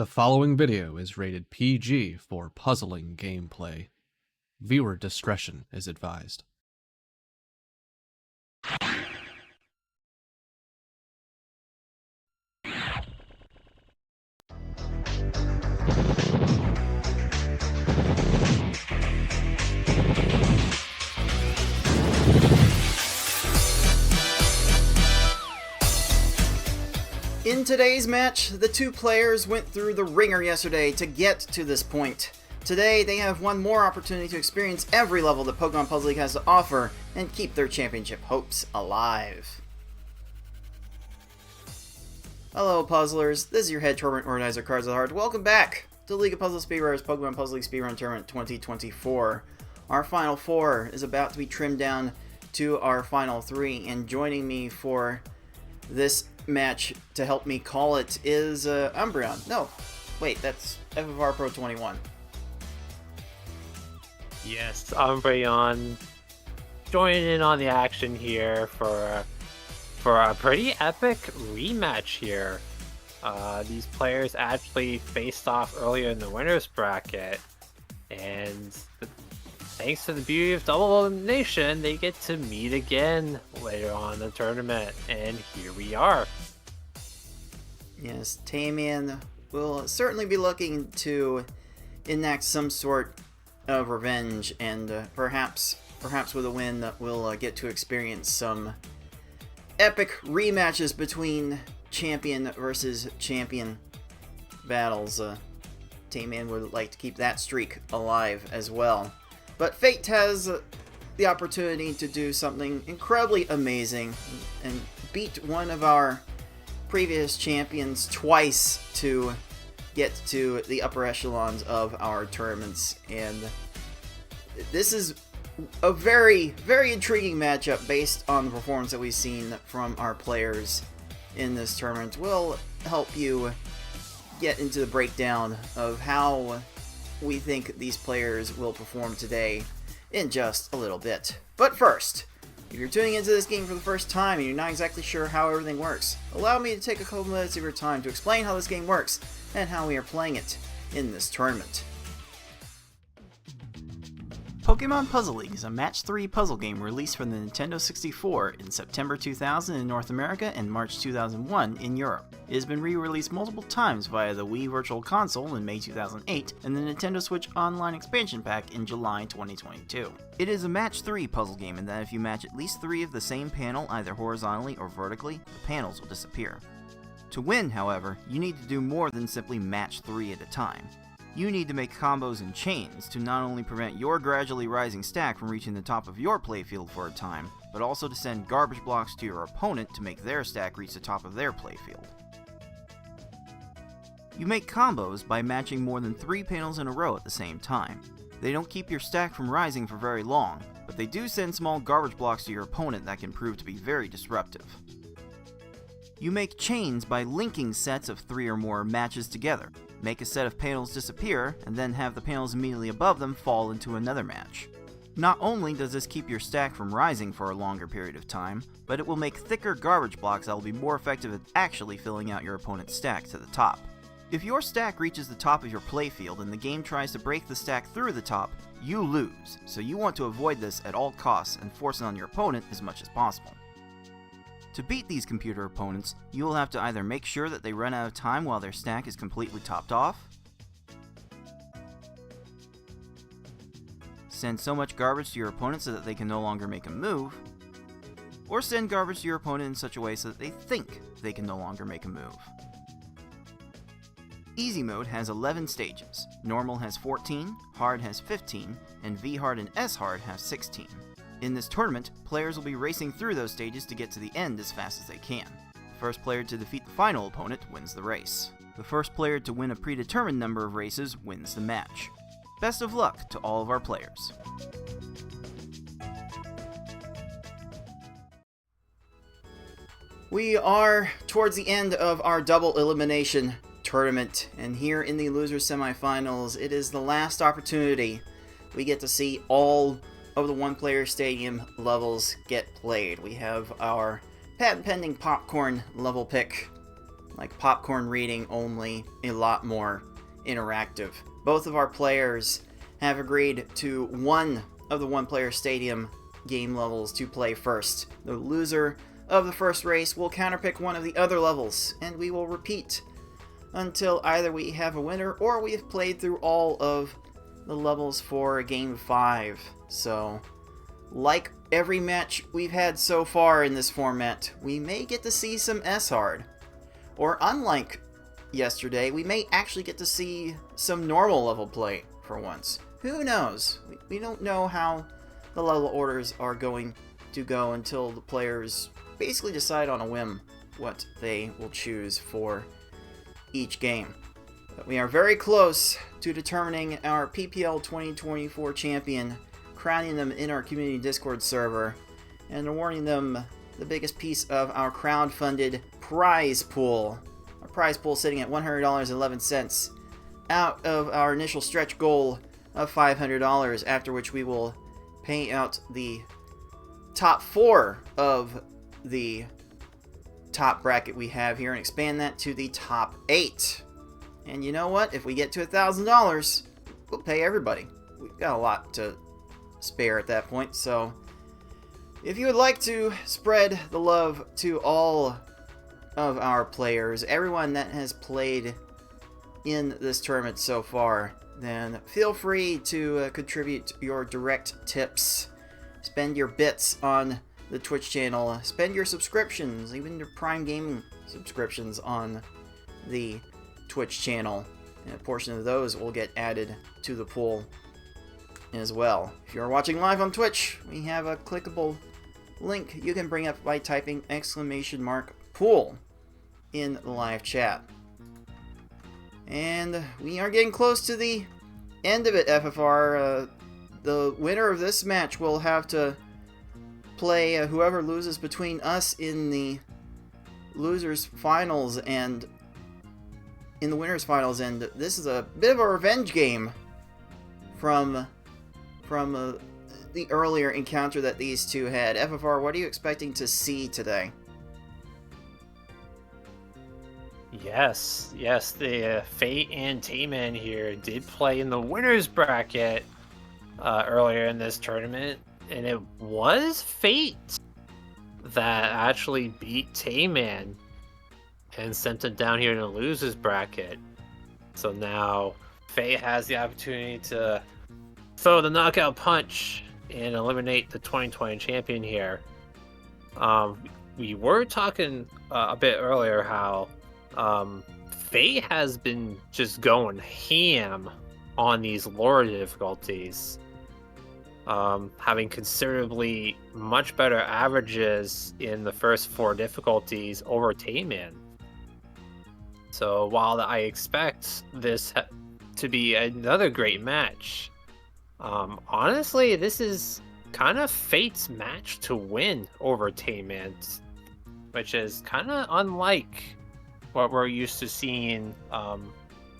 The following video is rated PG for puzzling gameplay. Viewer discretion is advised. In today's match, the two players went through the ringer yesterday to get to this point. Today, they have one more opportunity to experience every level that Pokemon Puzzle League has to offer and keep their championship hopes alive. Hello, puzzlers. This is your head tournament organizer, Cards of the Heart. Welcome back to League of Puzzle Speedrunners Pokemon Puzzle League Speedrun Tournament 2024. Our Final Four is about to be trimmed down to our Final Three, and joining me for this match to help me call it is Umbreon. No, wait, that's FFR Pro 21. Yes, Umbreon joining in on the action here for a pretty epic rematch here. These players actually faced off earlier in the winners bracket, and thanks to the beauty of double elimination, they get to meet again later on in the tournament, and here we are. Yes, Tayman will certainly be looking to enact some sort of revenge, and perhaps with a win that we'll get to experience some epic rematches between champion versus champion battles. Tayman would like to keep that streak alive as well. But Fate has the opportunity to do something incredibly amazing and beat one of our previous champions twice to get to the upper echelons of our tournaments. And this is a very, very intriguing matchup based on the performance that we've seen from our players in this tournament. We'll help you get into the breakdown of how we think these players will perform today in just a little bit. But first, if you're tuning into this game for the first time and you're not exactly sure how everything works, allow me to take a couple minutes of your time to explain how this game works and how we are playing it in this tournament. Pokemon Puzzle League is a Match 3 puzzle game released for the Nintendo 64 in September 2000 in North America and March 2001 in Europe. It has been re-released multiple times via the Wii Virtual Console in May 2008 and the Nintendo Switch Online Expansion Pack in July 2022. It is a Match 3 puzzle game in that if you match at least 3 of the same panel either horizontally or vertically, the panels will disappear. To win, however, you need to do more than simply match 3 at a time. You need to make combos and chains to not only prevent your gradually rising stack from reaching the top of your playfield for a time, but also to send garbage blocks to your opponent to make their stack reach the top of their playfield. You make combos by matching more than 3 panels in a row at the same time. They don't keep your stack from rising for very long, but they do send small garbage blocks to your opponent that can prove to be very disruptive. You make chains by linking sets of 3 or more matches together. Make a set of panels disappear, and then have the panels immediately above them fall into another match. Not only does this keep your stack from rising for a longer period of time, but it will make thicker garbage blocks that will be more effective at actually filling out your opponent's stack to the top. If your stack reaches the top of your playfield and the game tries to break the stack through the top, you lose, so you want to avoid this at all costs and force it on your opponent as much as possible. To beat these computer opponents, you will have to either make sure that they run out of time while their stack is completely topped off, send so much garbage to your opponent so that they can no longer make a move, or send garbage to your opponent in such a way so that they think they can no longer make a move. Easy mode has 11 stages, Normal has 14, Hard has 15, and V-Hard and S-Hard have 16. In this tournament, players will be racing through those stages to get to the end as fast as they can. The first player to defeat the final opponent wins the race. The first player to win a predetermined number of races wins the match. Best of luck to all of our players. We are towards the end of our double elimination tournament, and here in the losers semifinals, it is the last opportunity we get to see all of the one-player stadium levels get played. We have our patent-pending popcorn level pick like popcorn reading only, a lot more interactive. Both of our players have agreed to one of the one-player stadium game levels to play first. The loser of the first race will counterpick one of the other levels, and we will repeat until either we have a winner or we have played through all of the levels for Game 5. So, like every match we've had so far in this format, we may get to see some S-Hard. Or unlike yesterday, we may actually get to see some normal level play for once. Who knows? We don't know how the level orders are going to go until the players basically decide on a whim what they will choose for each game. But we are very close to determining our PPL 2024 champion, crowning them in our community Discord server, and awarding them the biggest piece of our crowd-funded prize pool. Our prize pool sitting at $100.11 out of our initial stretch goal of $500, after which we will pay out the top 4 of the top bracket we have here and expand that to the top 8. And you know what? If we get to $1,000, we'll pay everybody. We've got a lot to spare at that point, so if you would like to spread the love to all of our players, everyone that has played in this tournament so far, then feel free to contribute your direct tips. Spend your bits on the Twitch channel. Spend your subscriptions, even your Prime Gaming subscriptions on the Twitch channel. And a portion of those will get added to the pool as well. If you're watching live on Twitch, we have a clickable link you can bring up by typing !pool in the live chat. And we are getting close to the end of it, FFR. The winner of this match will have to play whoever loses between us in the losers finals and in the winners finals, and this is a bit of a revenge game from the earlier encounter that these two had. FFR, what are you expecting to see today? Yes, the Fate and TaymanND here did play in the winners bracket earlier in this tournament, and it was Fate that actually beat TaymanND and sent it down here in the losers bracket. So now Fate has the opportunity to throw the knockout punch and eliminate the 2020 champion here. We were talking a bit earlier how Fate has been just going ham on these lower difficulties, having considerably much better averages in the first 4 difficulties over TaymanND. So while I expect this to be another great match, honestly, this is kind of Fate's match to win over TaymanND, which is kind of unlike what we're used to seeing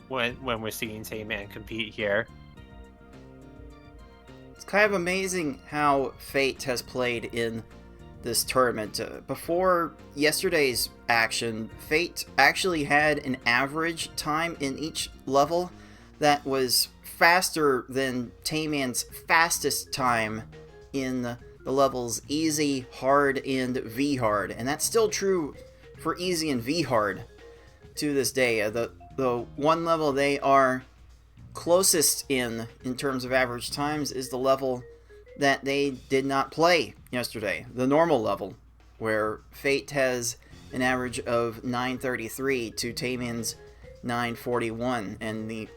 when we're seeing TaymanND compete here. It's kind of amazing how Fate has played in this tournament. Before yesterday's action, Fate actually had an average time in each level that was faster than TaymanND's fastest time in the levels Easy, Hard, and V-Hard. And that's still true for Easy and V-Hard to this day. The one level they are closest in terms of average times is the level that they did not play yesterday, the normal level, where Fate has an average of 933 to TaymanND's 941, and the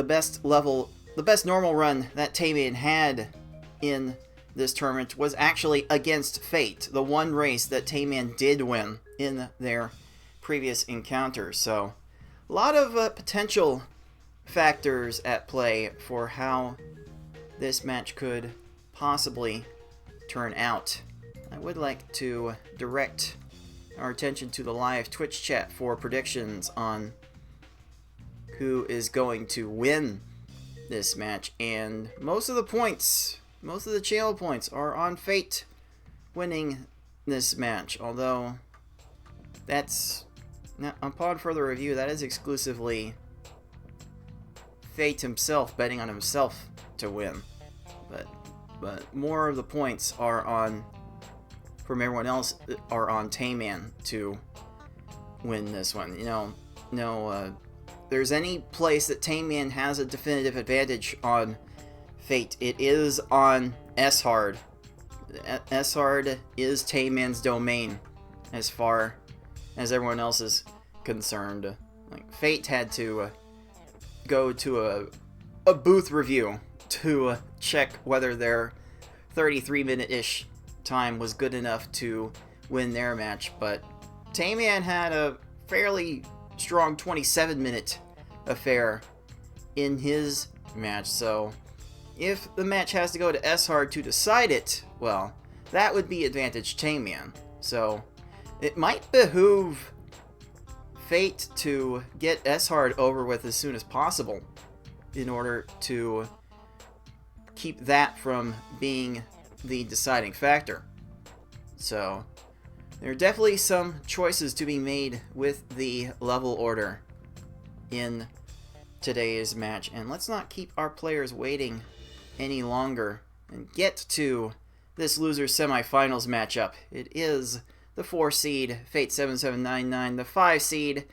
best normal run that TaymanND had in this tournament was actually against Fate, the one race that TaymanND did win in their previous encounter. So a lot of potential factors at play for how this match could possibly turn out. I would like to direct our attention to the live Twitch chat for predictions on who is going to win this match, and most of the channel points are on Fate winning this match, although that's... Now, upon further review, that is exclusively Fate himself betting on himself to win. But more of the points are on, from everyone else, are on Tayman to win this one. You know, no, there's any place that Tayman has a definitive advantage on Fate, it is on S-Hard. S-Hard is Tayman's domain as far as everyone else is concerned. Like, Fate had to go to a booth review to check whether their 33-minute-ish time was good enough to win their match, but Tayman had a fairly strong 27-minute affair in his match, so if the match has to go to S-Hard to decide it, well, that would be advantage Tayman. So it might behoove Fate to get S-Hard over with as soon as possible in order to keep that from being the deciding factor. So there are definitely some choices to be made with the level order in today's match, and let's not keep our players waiting any longer and get to this loser's semifinals matchup. It is the 4 seed Fate7799, the 5 seed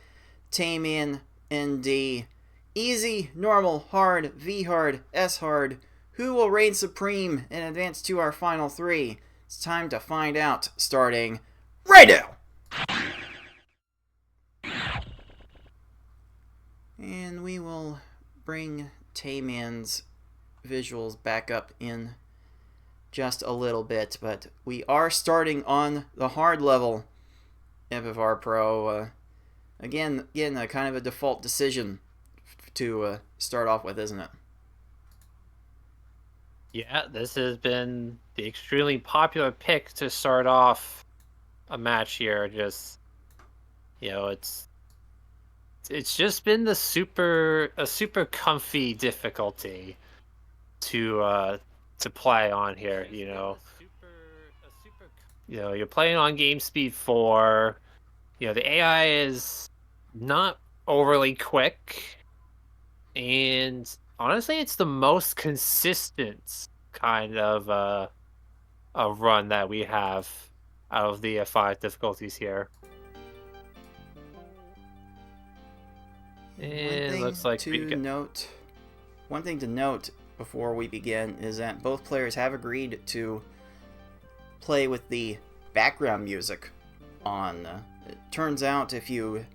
TaymanND. Easy, normal, hard, V-hard, S-hard. Who will reign supreme and advance to our final 3? It's time to find out, starting right now! And we will bring Tayman's visuals back up in just a little bit, but we are starting on the hard level FFR Pro. Again, kind of a default decision to start off with, isn't it? Yeah, this has been the extremely popular pick to start off a match here. Just, you know, it's just been a super comfy difficulty to play on here. You know, you're playing on game speed 4. You know, the AI is not overly quick, and honestly, it's the most consistent kind of a run that we have out of the 5 difficulties here. And looks like one thing to note before we begin is that both players have agreed to play with the background music on. It turns out if you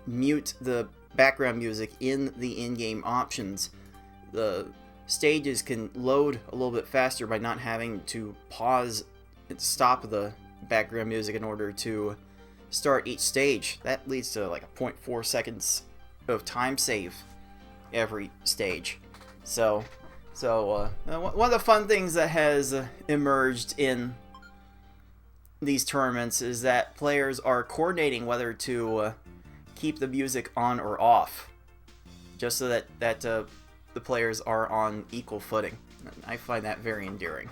mute the background music in the in-game options, the stages can load a little bit faster by not having to pause and stop the background music in order to start each stage. That leads to like a 0.4 seconds of time save every stage. So one of the fun things that has emerged in these tournaments is that players are coordinating whether to keep the music on or off, just so that the players are on equal footing. I find that very endearing.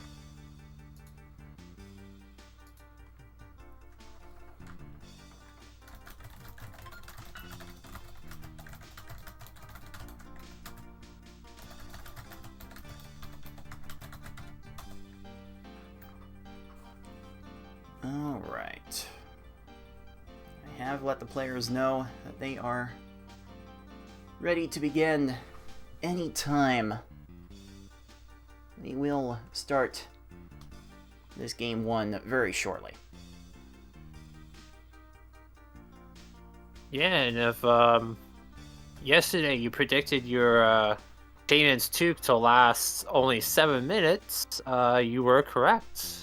Alright. I have let the players know that they are ready to begin anytime. We will start this game 1 very shortly. Yeah, and if yesterday you predicted your Tayman's Toque to last only 7 minutes, you were correct.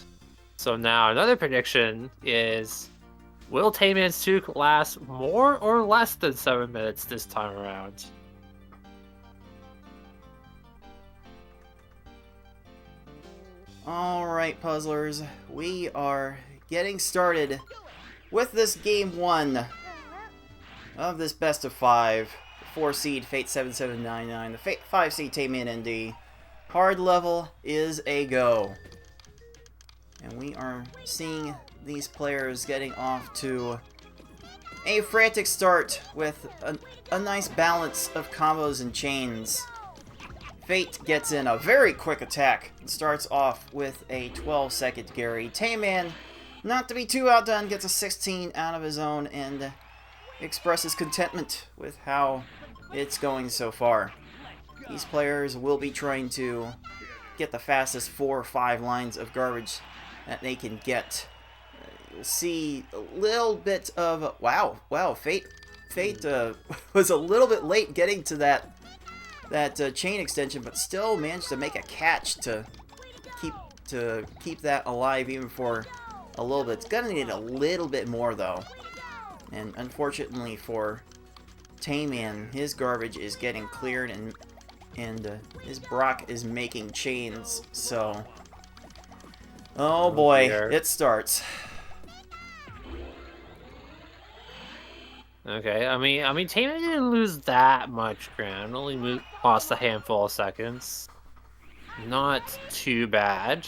So now another prediction is, will Tayman's Toque last more or less than 7 minutes this time around? Alright, puzzlers, we are getting started with this game 1 of this best of 5. 4 seed Fate7799, the 5 seed TaymanND. Hard level is a go. And we are seeing these players getting off to A frantic start with a nice balance of combos and chains. Fate gets in a very quick attack and starts off with a 12-second Gary. Tayman, not to be too outdone, gets a 16 out of his own and expresses contentment with how it's going so far. These players will be trying to get the fastest 4 or 5 lines of garbage that they can get. You'll see a little bit of... Wow, Fate was a little bit late getting to that chain extension, but still managed to make a catch to keep that alive even for a little bit. It's gonna need a little bit more though, and unfortunately for Tayman, his garbage is getting cleared and his Brock is making chains. So, oh boy, dear. it starts. Okay, I mean, Tayman didn't lose that much ground. Only lost a handful of seconds. Not too bad.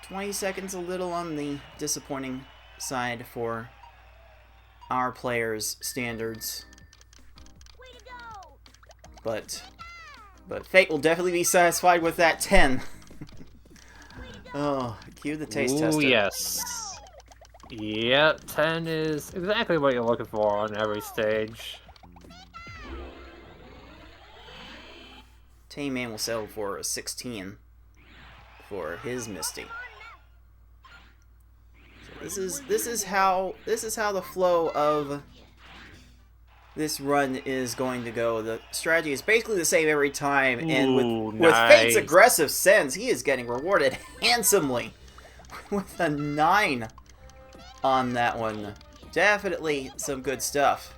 20 seconds, a little on the disappointing side for our players' standards. But Fate will definitely be satisfied with that 10. Oh, cue the taste tester. Ooh, yes. Yeah, 10 is exactly what you're looking for on every stage. Tayman will settle for a 16 for his Misty. So this is how the flow of this run is going to go. The strategy is basically the same every time, and with Fate's nice. aggressive sends, he is getting rewarded handsomely with a 9 on that one. Definitely some good stuff.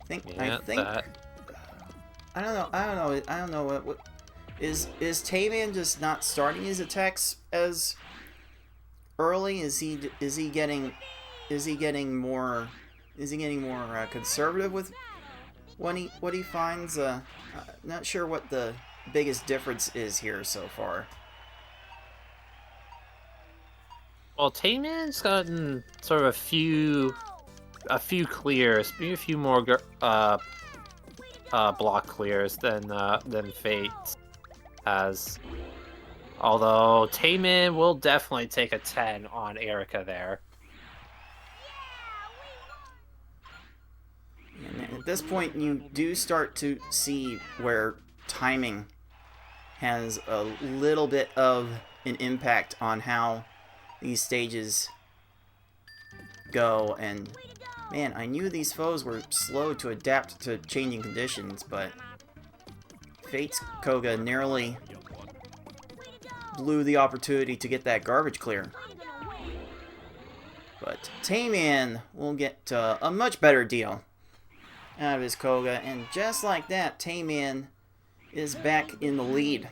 I think That. I don't know what is Tayman just not starting his attacks as early? Is he getting more conservative with what he finds? Not sure what the biggest difference is here so far. Well, Tayman's gotten sort of a few clears, maybe a few more block clears than Fate has. Although Tayman will definitely take a 10 on Erica there. And at this point, you do start to see where timing has a little bit of an impact on how these stages go. And man, I knew these foes were slow to adapt to changing conditions, but Fate's Koga narrowly blew the opportunity to get that garbage clear. But Tayman will get a much better deal out of his Koga, and just like that, Tayman is back in the lead.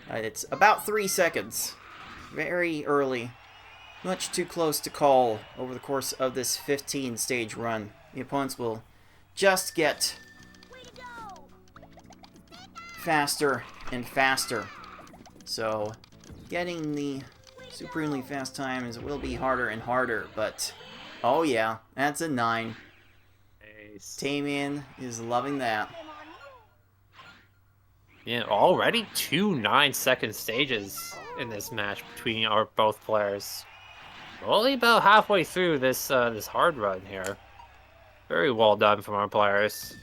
It's about 3 seconds. Very early. Much too close to call over the course of this 15-stage run. The opponents will just get faster and faster. So, getting the supremely fast times will be harder and harder, but oh yeah, that's a 9. Nice. Tayman is loving that. Yeah, already 2 9-second stages in this match between our both players. Only about halfway through this this hard run here. Very well done from our players.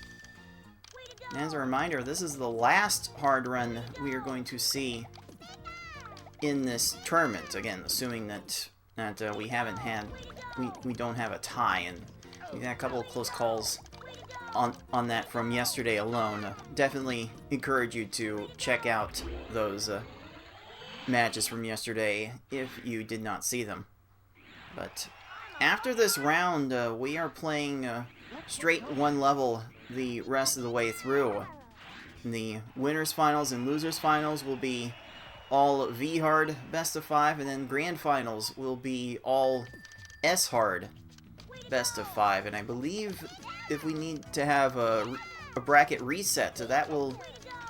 As a reminder, this is the last hard run we are going to see in this tournament. Again, assuming that we haven't had, we don't have a tie, and we've had a couple of close calls on that from yesterday alone. Definitely encourage you to check out those matches from yesterday if you did not see them. But after this round, we are playing straight one level the rest of the way through. The winners finals and losers finals will be all V-hard best of 5, and then grand finals will be all S-hard best of 5. And I believe if we need to have a bracket reset, so that will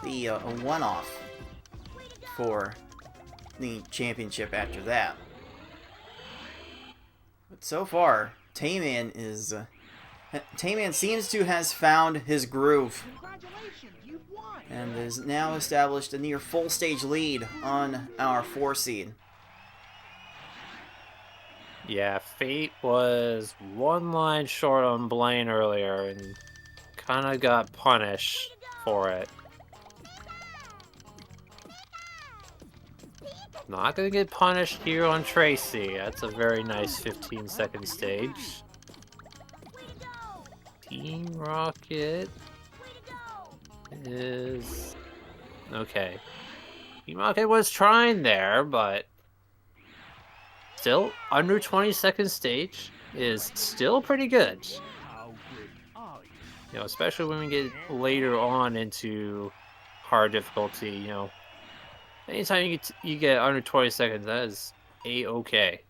be a one-off for the championship after that. so far, Tayman is... Tayman seems to has found his groove. And has now established a near full stage lead on our 4 seed. Yeah, Fate was one line short on Blaine earlier and kind of got punished for it. Not gonna get punished here on Tracy. That's a very nice 15-second stage. Team Rocket is... okay. Team Rocket was trying there, but still under 20-second stage is still pretty good. You know, especially when we get later on into hard difficulty, you know. Anytime you get under 20 seconds, that is A-okay.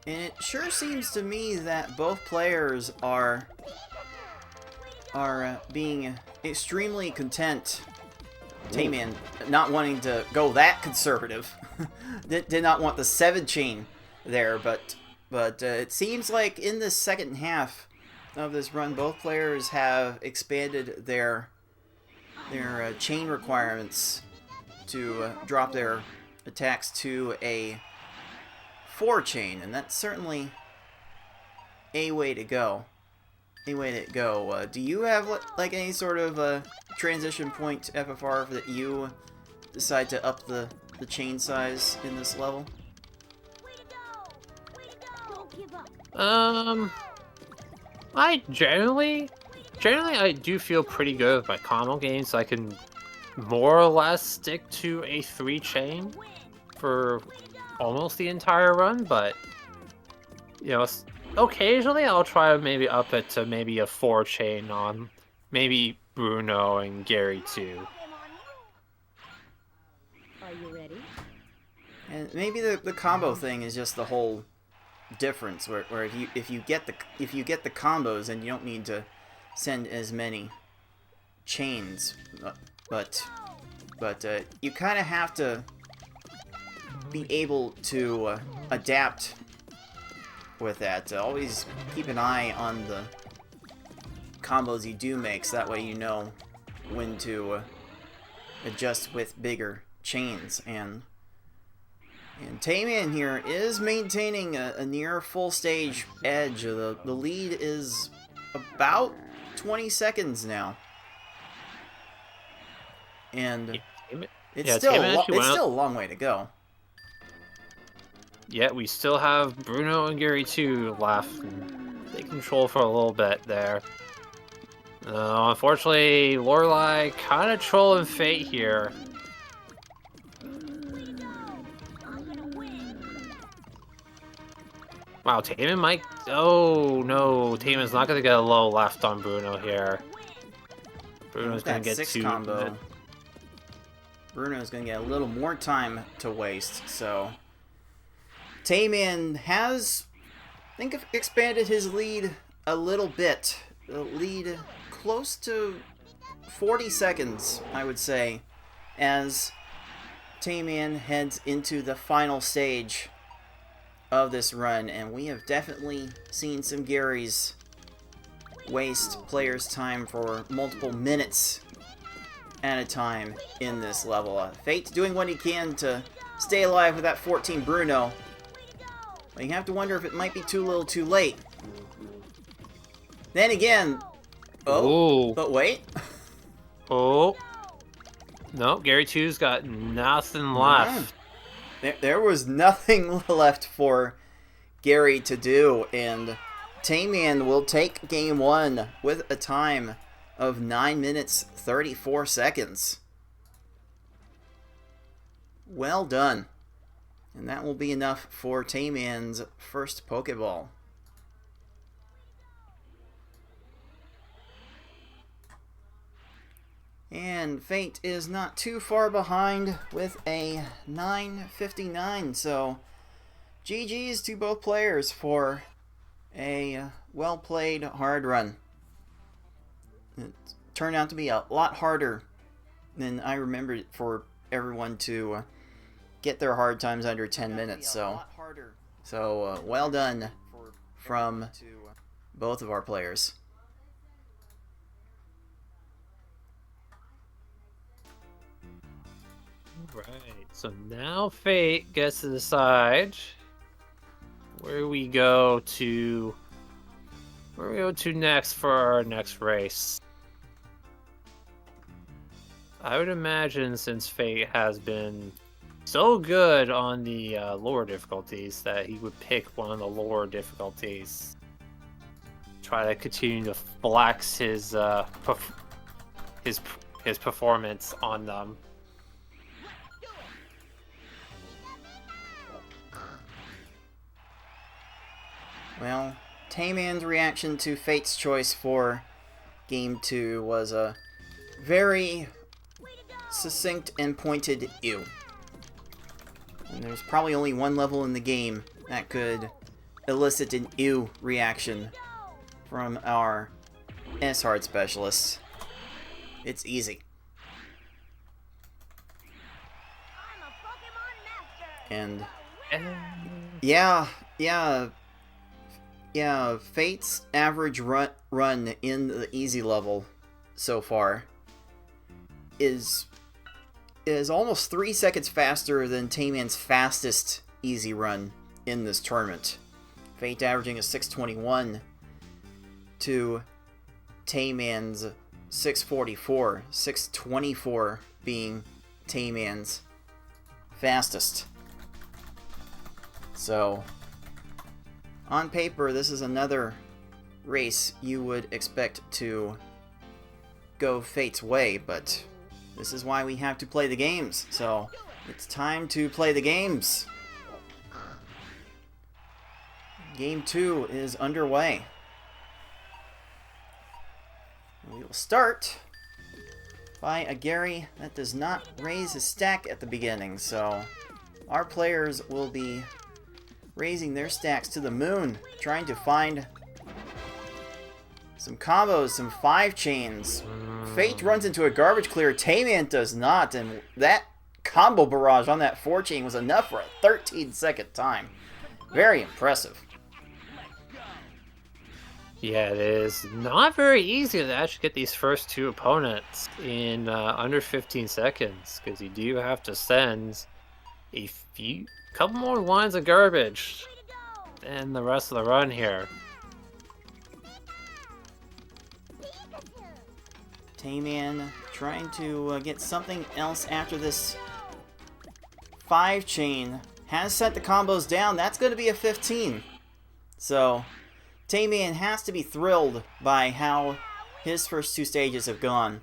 And it sure seems to me that both players are being extremely content. Tayman not wanting to go that conservative. did not want the 7 chain there, but it seems like in the second half of this run, both players have expanded their chain requirements to drop their attacks to a 4 chain, and that's certainly a way to go. Do you have like any sort of transition point FFR that you decide to up the chain size in this level? I generally I do feel pretty good with my combo games, so I can more or less stick to a 3 chain for almost the entire run, but you know, occasionally I'll try to maybe up it to maybe a 4 chain on maybe Bruno and Gary too. Are you ready? And maybe the combo thing is just the whole difference, where if you get the combos, then you don't need to send as many chains, but you kind of have to be able to adapt with that. Always keep an eye on the combos you do make, so that way you know when to adjust with bigger chains. And Tayman here is maintaining a near full stage edge. The lead is about 20 seconds now, and it's still a long way to go. Yeah, we still have Bruno and Gary too left. They control for a little bit there. Unfortunately, Lorelai kind of trolling Fate here. Wow, Tayman might... oh no, Tayman's not going to get a low left on Bruno here. Bruno's going to get 6 2... combo. Bruno's going to get a little more time to waste, so... Tayman has, I think, expanded his lead a little bit. The lead close to 40 seconds, I would say, as Tayman heads into the final stage of this run. And we have definitely seen some Garys waste players' time for multiple minutes at a time in this level. Fate's doing what he can to stay alive with that 14 Bruno. But you have to wonder if it might be too little too late. Then again... oh, but wait. Oh. No, Gary 2's got nothing left. There was nothing left for Gary to do, and Tayman will take game 1 with a time of 9 minutes 34 seconds. Well done. And that will be enough for Tayman's first Pokeball. And Fate is not too far behind with a 9:59, so GG's to both players for a well-played hard run. It turned out to be a lot harder than I remembered for everyone to get their hard times under 10 minutes. So well done from both of our players. Right. So now Fate gets to decide where we go to next for our next race. I would imagine, since Fate has been so good on the lower difficulties, that he would pick one of the lower difficulties. Try to continue to flex his performance on them. Well, TaymanND's reaction to Fate's choice for Game 2 was a very succinct and pointed ew. And there's probably only one level in the game that could elicit an ew reaction from our S-Hard specialists. It's easy. And yeah, Fate's average run in the easy level so far is almost 3 seconds faster than TaymanND's fastest easy run in this tournament. Fate averaging a 6:21 to TaymanND's 6:44, 6:24 being TaymanND's fastest. So, on paper, this is another race you would expect to go Fate's way, but this is why we have to play the games. So, it's time to play the games. Game 2 is underway. We will start by a Gary that does not raise his stack at the beginning, so our players will be raising their stacks to the moon, trying to find some combos, some 5 chains. Fate runs into a garbage clear, TaymanND does not, and that combo barrage on that 4 chain was enough for a 13-second time. Very impressive. Yeah, it is not very easy to actually get these first 2 opponents in under 15 seconds, because you do have to send a couple more lines of garbage than the rest of the run here. TaymanND trying to get something else after this 5 chain. Has set the combos down. That's going to be a 15. So TaymanND has to be thrilled by how his first 2 stages have gone.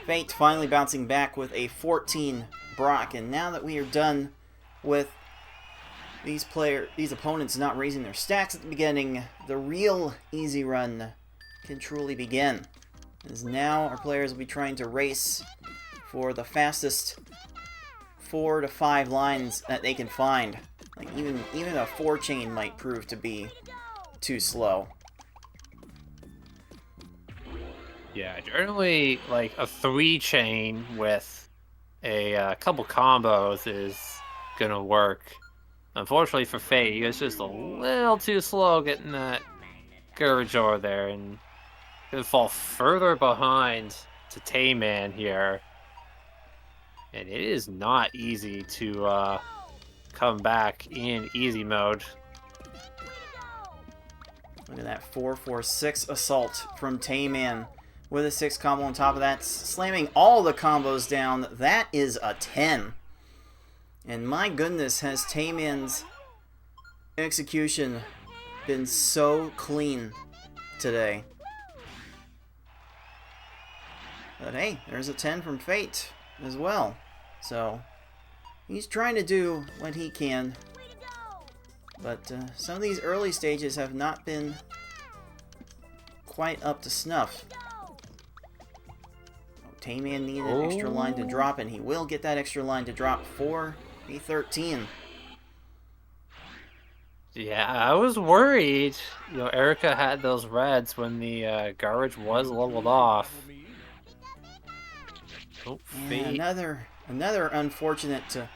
Fate finally bouncing back with a 14 Brock, and now that we are done with these opponents not raising their stacks at the beginning, the real easy run can truly begin. As now our players will be trying to race for the fastest 4 to 5 lines that they can find. Like even a 4 chain might prove to be too slow. Yeah, generally like a 3 chain with a couple combos is gonna work. Unfortunately for Fate, he was just a little too slow getting that garbage over there, and gonna fall further behind to TaymanND here. And it is not easy to come back in easy mode. Look at that 4-4-6 assault from TaymanND with a 6 combo on top of that, slamming all the combos down. That is a 10. And my goodness, has TaymanND's execution been so clean today. But hey, there's a 10 from Fate as well. So he's trying to do what he can. But some of these early stages have not been quite up to snuff. TaymanND needed an extra line to drop, and he will get that extra line to drop for a 13. Yeah, I was worried. You know, Erica had those reds when the garbage was leveled off. Oh, And another unfortunate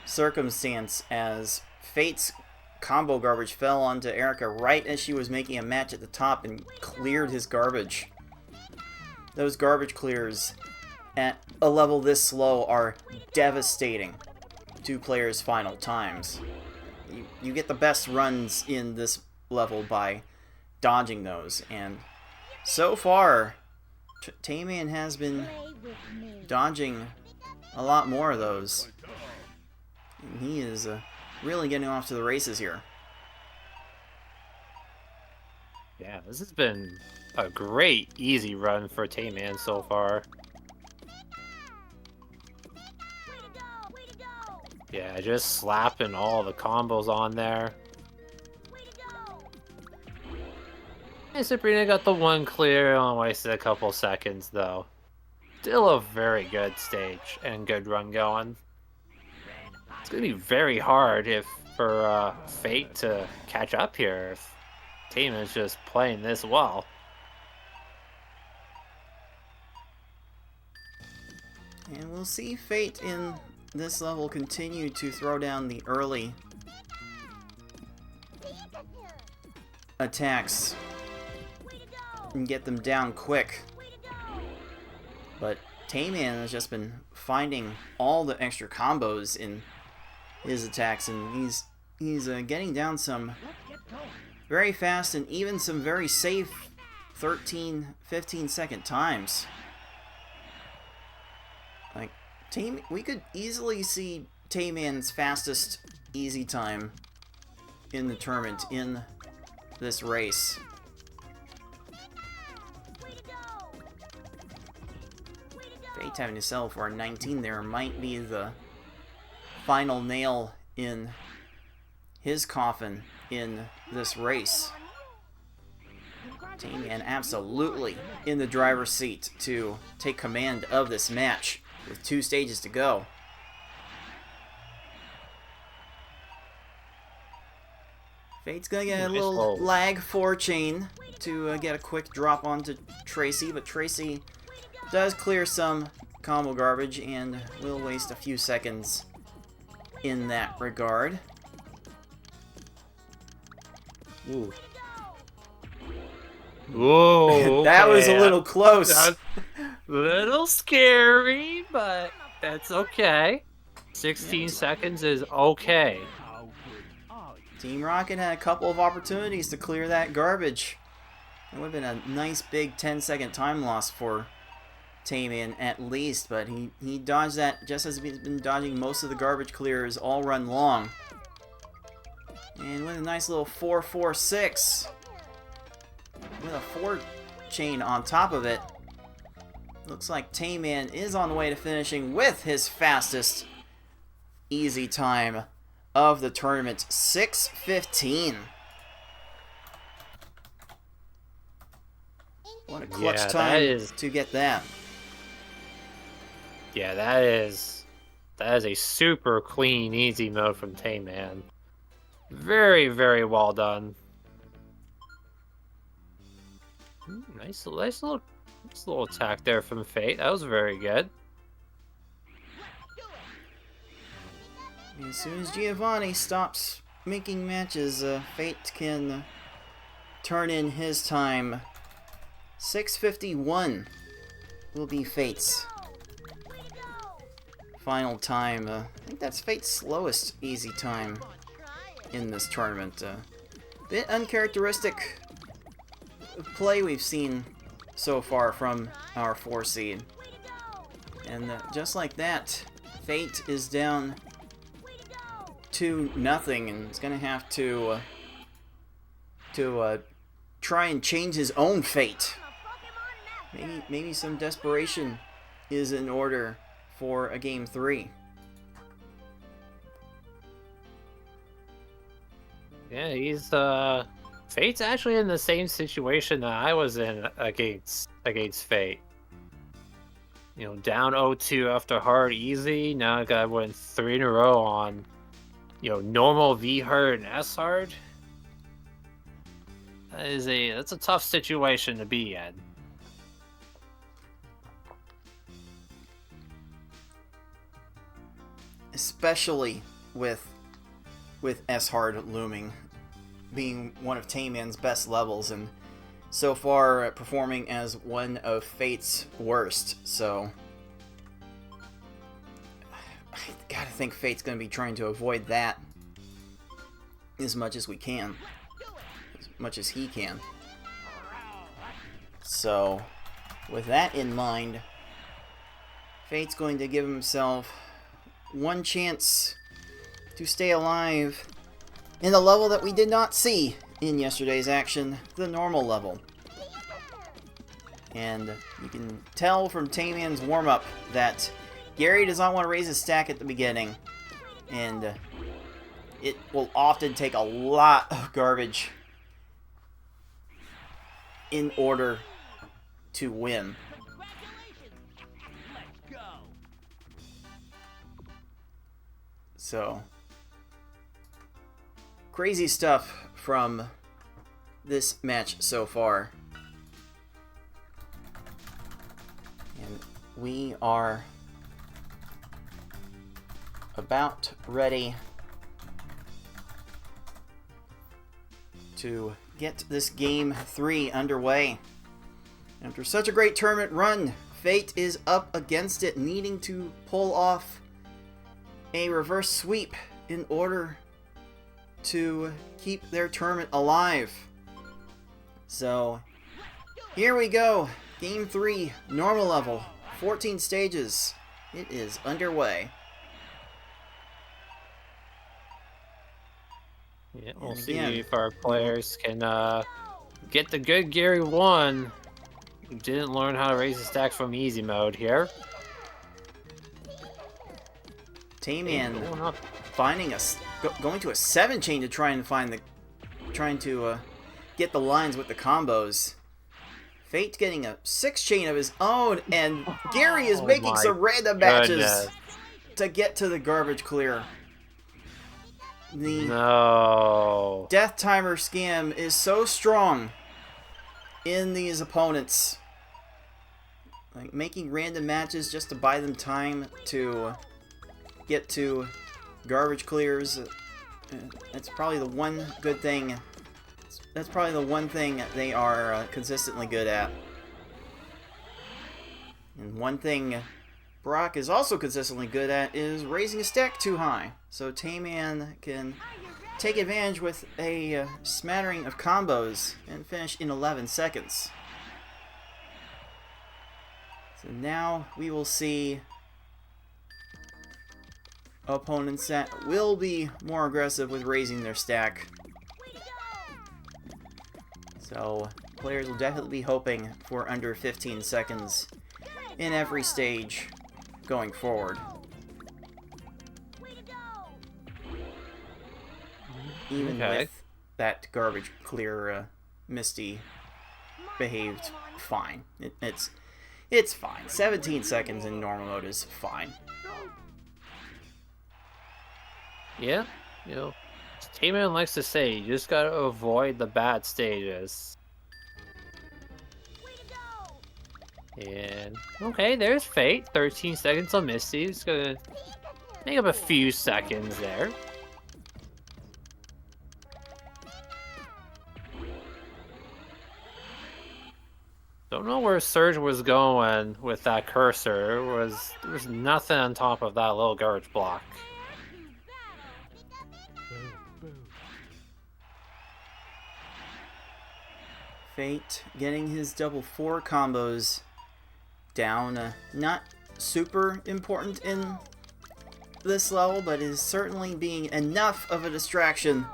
circumstance as Fate's combo garbage fell onto Erica right as she was making a match at the top and cleared his garbage. Those garbage clears at a level this slow are devastating to players' final times. You get the best runs in this level by dodging those, and so far Tayman has been dodging a lot more of those. And he is really getting off to the races here. Yeah, this has been a great easy run for Tayman so far. Yeah, just slapping all the combos on there. And Sabrina got the one clear, only wasted a couple seconds though. Still a very good stage and good run going. It's gonna be very hard for Fate to catch up here if Tayman's just playing this well. And we'll see Fate in this level continue to throw down the early attacks and get them down quick. But Tayman has just been finding all the extra combos in his attacks, and he's getting down some very fast and even some very safe 13-15 second times. Like we could easily see Tayman's fastest easy time in the tournament in this race. Fate having to settle for a 19 there might be the final nail in his coffin in this race. Tayman absolutely in the driver's seat to take command of this match with 2 stages to go. Fate's gonna get a little lag 4 chain to get a quick drop onto Tracy, but Tracy does clear some combo garbage and will waste a few seconds in that regard. Ooh. Whoa. That okay. was a little close. That's a little scary, but that's okay. 16 seconds is okay. Team Rocket had a couple of opportunities to clear that garbage. It would have been a nice big 10-second time loss for Tayman at least, but he dodged that just as he's been dodging most of the garbage clears all run long. And with a nice little 4-4-6 with a 4 chain on top of it, looks like Tayman is on the way to finishing with his fastest easy time of the tournament, 6:15. What a clutch time to get that. Yeah, that is a super clean, easy mode from Tayman. Very, very well done. Nice little attack there from Fate. That was very good. As soon as Giovanni stops making matches, Fate can turn in his time. 6:51 will be Fate's final time. I think that's Fate's slowest easy time in this tournament. Bit uncharacteristic play we've seen so far from our 4 seed. And just like that, Fate is down 2-0, and is gonna have to try and change his own fate. Maybe some desperation is in order for a game 3. Yeah, he's Fate's actually in the same situation that I was in against Fate. You know, down 0-2 after hard easy. Now I gotta win 3 in a row on, you know, normal V hard and S hard. That's a tough situation to be in. Especially with S hard looming, being one of TaymanND's best levels, and so far performing as one of Fate's worst. So I gotta think Fate's gonna be trying to avoid that as much as we can, as much as he can. So with that in mind, Fate's going to give himself one chance to stay alive in a level that we did not see in yesterday's action, the normal level. And you can tell from TaymanND's warm-up that Gary does not want to raise his stack at the beginning, and it will often take a lot of garbage in order to win. So, crazy stuff from this match so far. And we are about ready to get this game 3 underway. After such a great tournament run, Fate is up against it, needing to pull off a reverse sweep in order to keep their tournament alive. So, here we go. Game 3, normal level, 14 stages. It is underway. Yeah, we'll see if our players can get the good Gary 1. Didn't learn how to raise the stack from easy mode here. TaymanND finding going to a 7 chain to try and find get the lines with the combos. Fate getting a 6 chain of his own, and Gary is making some random matches to get to the garbage clear. The death timer scam is so strong in these opponents. Like, making random matches just to buy them time to get to garbage clears. That's probably the one good thing. That's probably the one thing they are consistently good at. And one thing Brock is also consistently good at is raising a stack too high. So TaymanND can take advantage with a smattering of combos and finish in 11 seconds. So now we will see opponents that will be more aggressive with raising their stack. So players will definitely be hoping for under 15 seconds in every stage going forward. Even with that garbage clear, Misty behaved fine. It's fine. 17 seconds in normal mode is fine. Yeah, you know, TaymanND likes to say, you just gotta avoid the bad stages. And, okay, there's Fate. 13 seconds on Misty. It's gonna make up a few seconds there. Don't know where Surge was going with that cursor. There was nothing on top of that little garbage block. Fate getting his double 4 combos down. Not super important in this level, but is certainly being enough of a distraction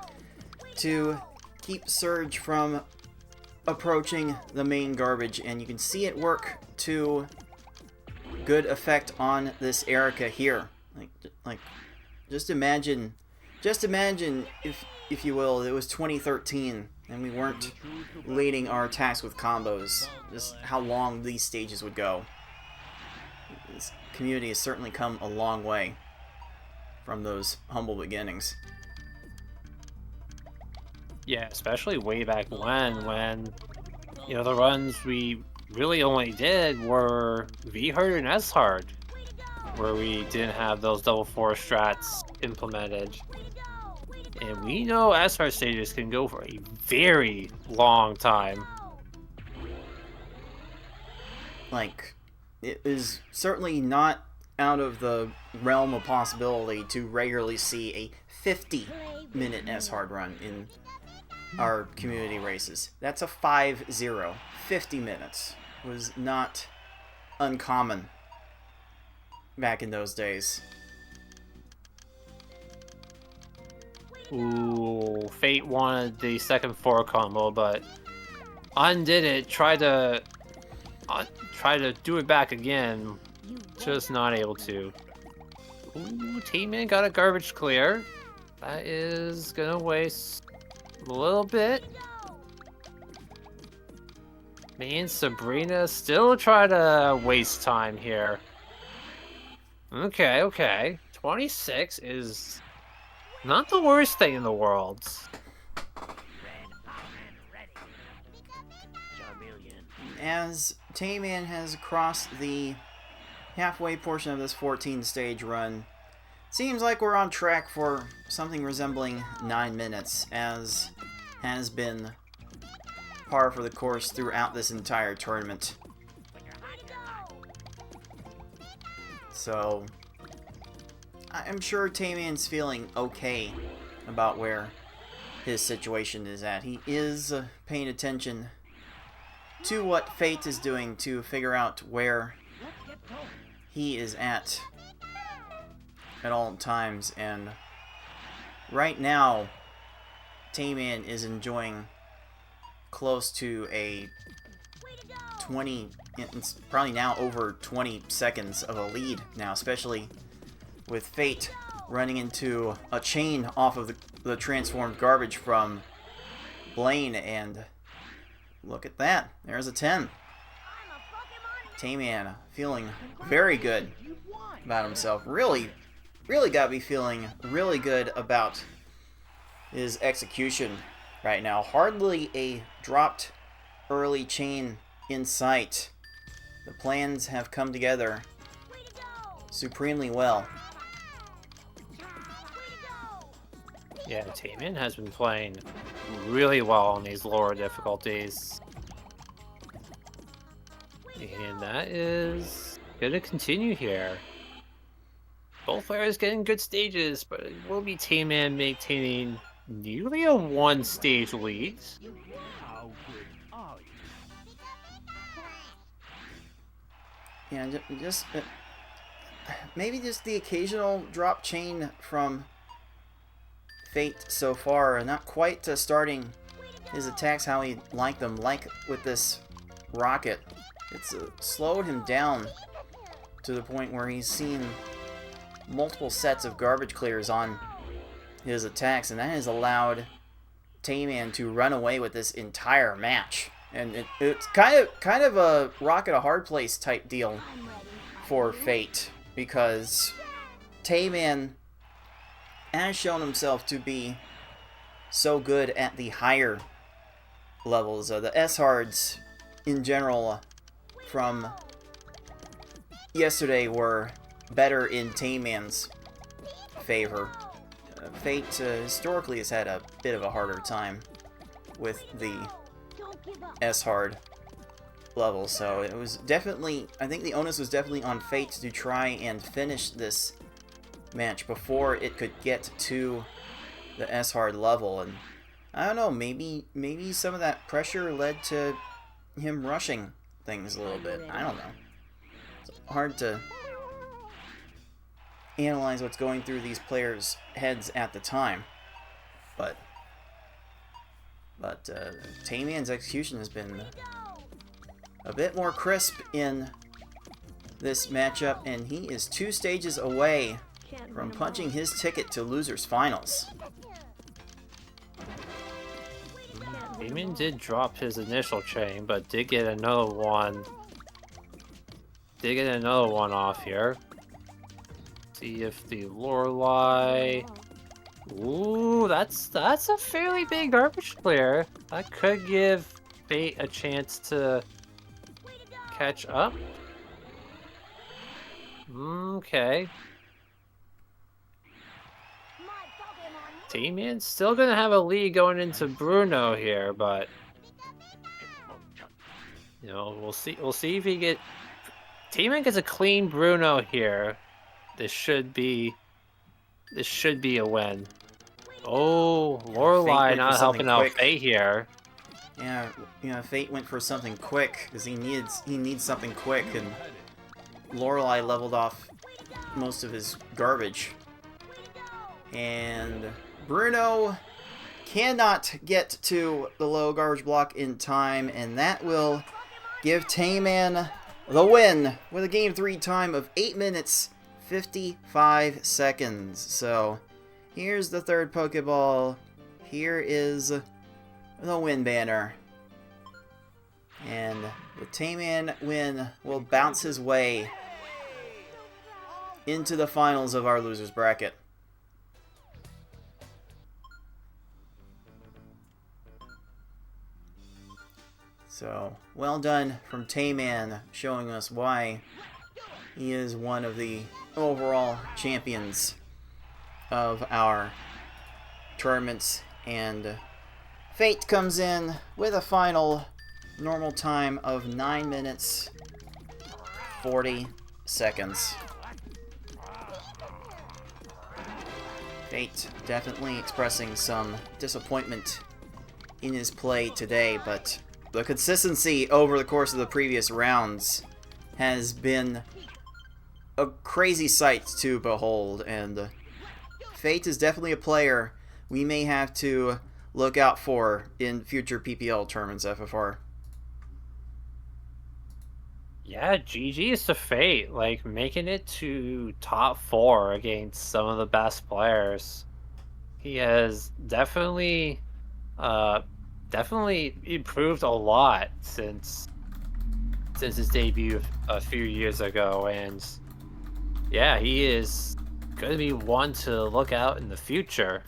to keep Surge from approaching the main garbage, and you can see it work to good effect on this Erica here. Like just imagine if you will, it was 2013 and we weren't leading our attacks with combos. Just how long these stages would go. This community has certainly come a long way from those humble beginnings. Yeah, especially way back when, you know, the runs we really only did were V hard and S hard, where we didn't have those double 4 strats implemented. And we know SR stages can go for a very long time. Like, it is certainly not out of the realm of possibility to regularly see a 50-minute S-Hard run in our community races. That's a 5-0. 50 minutes was not uncommon back in those days. Ooh, Fate wanted the second 4 combo, but undid it. Tried to do it back again. Just not able to. Ooh, Tayman got a garbage clear. That is gonna waste a little bit. Me and Sabrina still try to waste time here. Okay. 26 is not the worst thing in the world. As Tayman has crossed the halfway portion of this 14-stage run, seems like we're on track for something resembling 9 minutes, as has been par for the course throughout this entire tournament. So, I'm sure Tayman's feeling okay about where his situation is at. He is paying attention to what Fate is doing to figure out where he is at all times, and right now Tayman is enjoying close to a 20, it's probably now over 20 seconds of a lead now, especially with Fate running into a chain off of the transformed garbage from Blaine, and look at that, there's a 10. Tayman feeling very good about himself. Really got to be feeling really good about his execution right now. Hardly a dropped early chain in sight. The plans have come together supremely well. Yeah, Tayman has been playing really well on these lower difficulties. And that is going to continue here. Both players getting good stages, but it will be Tayman maintaining nearly a 1-stage lead. Yeah, just maybe just the occasional drop chain from Fate so far, not quite starting his attacks how he'd like them, like with this rocket. It's slowed him down to the point where he's seen multiple sets of garbage clears on his attacks, and that has allowed Tayman to run away with this entire match. And it's kind of a rock at a hard place type deal for Fate, because Tayman has shown himself to be so good at the higher levels. The S-Hards in general from yesterday were better in Tayman's favor. Fate historically has had a bit of a harder time with the S-Hard level, so it was definitely, I think the onus was definitely on Fate to try and finish this match before it could get to the S-Hard level, and I don't know, maybe some of that pressure led to him rushing things a little bit. I don't know. It's hard to analyze what's going through these players' heads at the time, but Tayman's execution has been a bit more crisp in this matchup, and he is 2 stages away from punching his ticket to Losers Finals. Tayman did drop his initial chain, but did get another one. Off here. See if the Lorelei. Ooh, that's a fairly big garbage clear. That could give Fate a chance to catch up. Okay. Tayman's still gonna have a lead going into Bruno here, but we'll see. We'll see if he get Tayman gets a clean Bruno here. This should be a win. Oh, Lorelei not helping out Fate here. Yeah, Fate went for something quick because he needs something quick, and Lorelei leveled off most of his garbage. And Bruno cannot get to the low garbage block in time, and that will give Tayman the win with a Game 3 time of 8 minutes 55 seconds. So here's the third Pokeball. Here is the win banner. And the Tayman win will bounce his way into the finals of our losers bracket. So, well done from Tayman, showing us why he is one of the overall champions of our tournaments. And Fate comes in with a final normal time of 9 minutes 40 seconds. Fate definitely expressing some disappointment in his play today, but the consistency over the course of the previous rounds has been a crazy sight to behold, and Fate is definitely a player we may have to look out for in future PPL tournaments, FFR. Yeah, GG's to Fate, like making it to top 4 against some of the best players. He has definitely improved a lot since his debut a few years ago, and yeah, he is going to be one to look out in the future.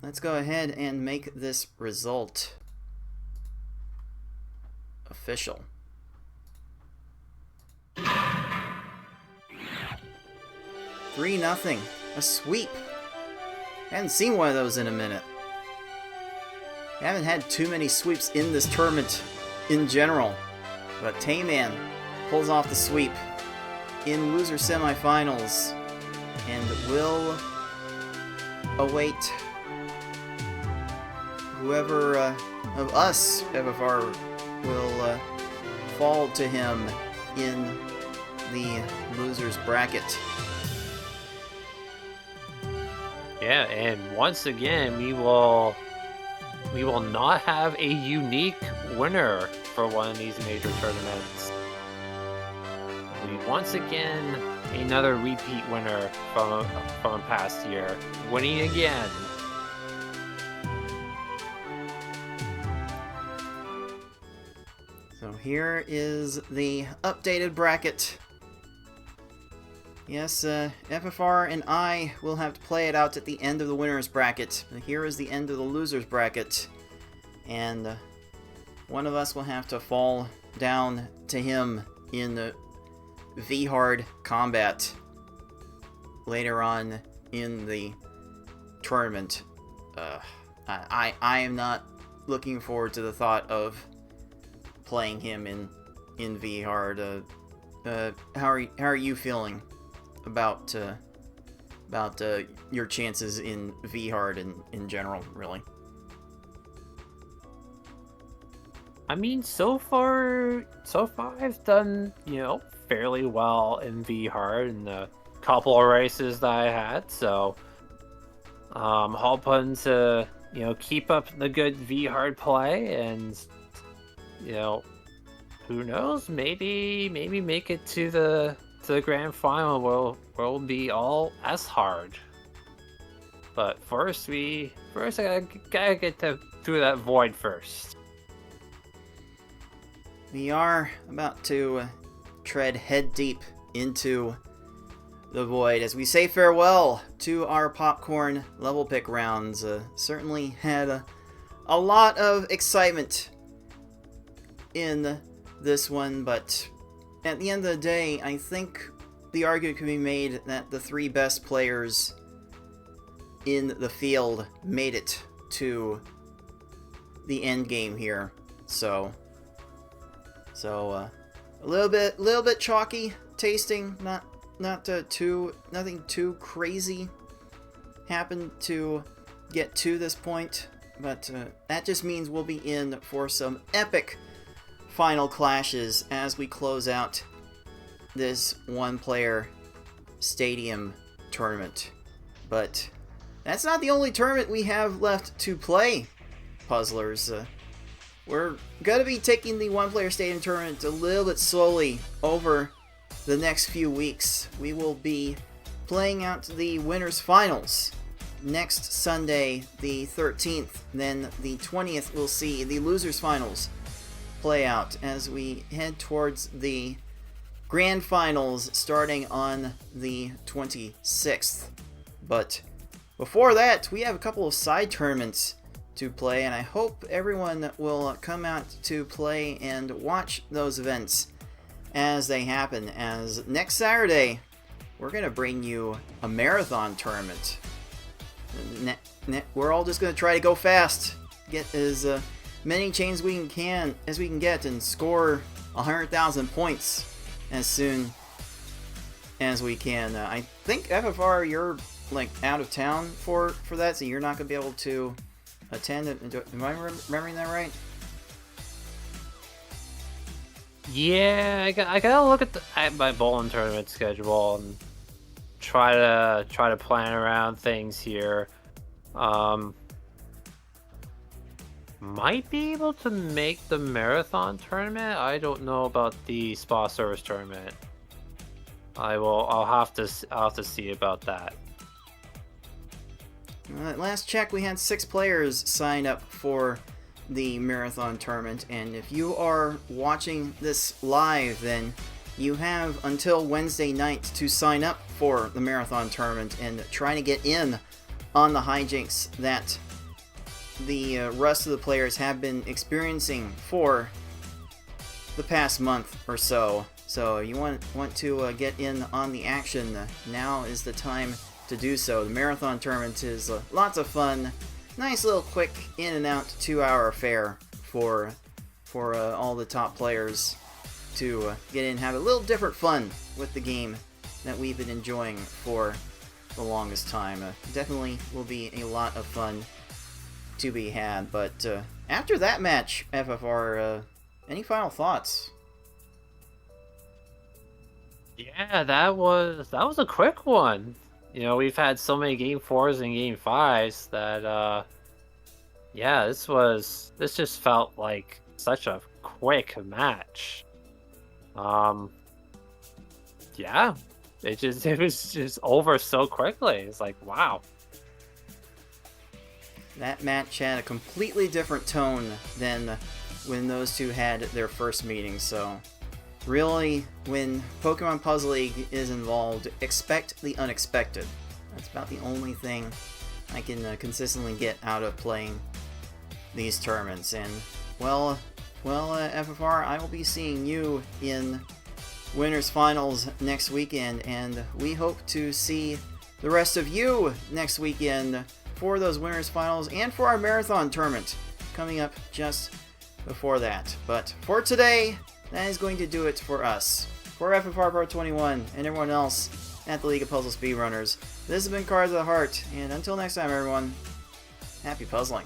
Let's go ahead and make this result official. 3-0, a sweep. I haven't seen one of those in a minute. I haven't had too many sweeps in this tournament in general, but Tayman pulls off the sweep in loser semifinals and will await whoever of us, FFR, will fall to him in the losers bracket. Yeah, and once again, we will not have a unique winner for one of these major tournaments. Once again, another repeat winner from past year, winning again. So here is the updated bracket. Yes, FFR and I will have to play it out at the end of the winner's bracket. Here is the end of the loser's bracket. And one of us will have to fall down to him in the V-Hard combat later on in the tournament. I am not looking forward to the thought of playing him in V-Hard. How are you feeling about your chances in V-Hard in general, really? I mean, so far I've done, fairly well in V-Hard in the couple of races that I had, so hoping to, keep up the good V-Hard play, and, who knows, maybe make it to the grand final where we'll be all S-Hard. But first I gotta get through that void first. We are about to tread head deep into the void as we say farewell to our popcorn level pick rounds. Certainly had a lot of excitement in this one, but at the end of the day, I think the argument can be made that the 3 best players in the field made it to the end game here. So a little bit chalky tasting, nothing too crazy happened to get to this point, but that just means we'll be in for some epic final clashes as we close out this 1-player stadium tournament. But that's not the only tournament we have left to play, puzzlers. We're going to be taking the 1-player stadium tournament a little bit slowly over the next few weeks. We will be playing out the winners finals next Sunday, the 13th. Then the 20th, we'll see the losers finals play out as we head towards the grand finals starting on the 26th. But before that, we have a couple of side tournaments to play, and I hope everyone will come out to play and watch those events as they happen, as next Saturday we're going to bring you a marathon tournament. We're all just going to try to go fast, get as many chains as we can get, and score 100,000 points as soon as we can. I think FFR, you're like out of town for that, so you're not going to be able to attend. Am I remembering that right? Yeah, I gotta look at my bowling tournament schedule and try to plan around things here. Might be able to make the marathon tournament. I don't know about the spa service tournament. I'll have to see about that. At last check, we had 6 players sign up for the marathon tournament, and if you are watching this live, then you have until Wednesday night to sign up for the marathon tournament and try to get in on the hijinks that the rest of the players have been experiencing for the past month or so. So you want to get in on the action, now is the time to do so. The marathon tournament is lots of fun, nice little quick in and out 2-hour affair for all the top players to get in and have a little different fun with the game that we've been enjoying for the longest time. Definitely will be a lot of fun to be had. But after that match, FFR, any final thoughts? Yeah, that was a quick one. You know, we've had so many game 4s and game 5s that yeah, this just felt like such a quick match. Yeah, it was just over so quickly. It's like, wow. That match had a completely different tone than when those two had their first meeting, so really, when Pokemon Puzzle League is involved, expect the unexpected. That's about the only thing I can consistently get out of playing these tournaments. And, well, FFR, I will be seeing you in Winners Finals next weekend, and we hope to see the rest of you next weekend for those Winners Finals and for our Marathon Tournament coming up just before that. But for today, that is going to do it for us. For FFR Pro 21 and everyone else at the League of Puzzle Speedrunners, this has been Cards of the Heart, and until next time, everyone, happy puzzling.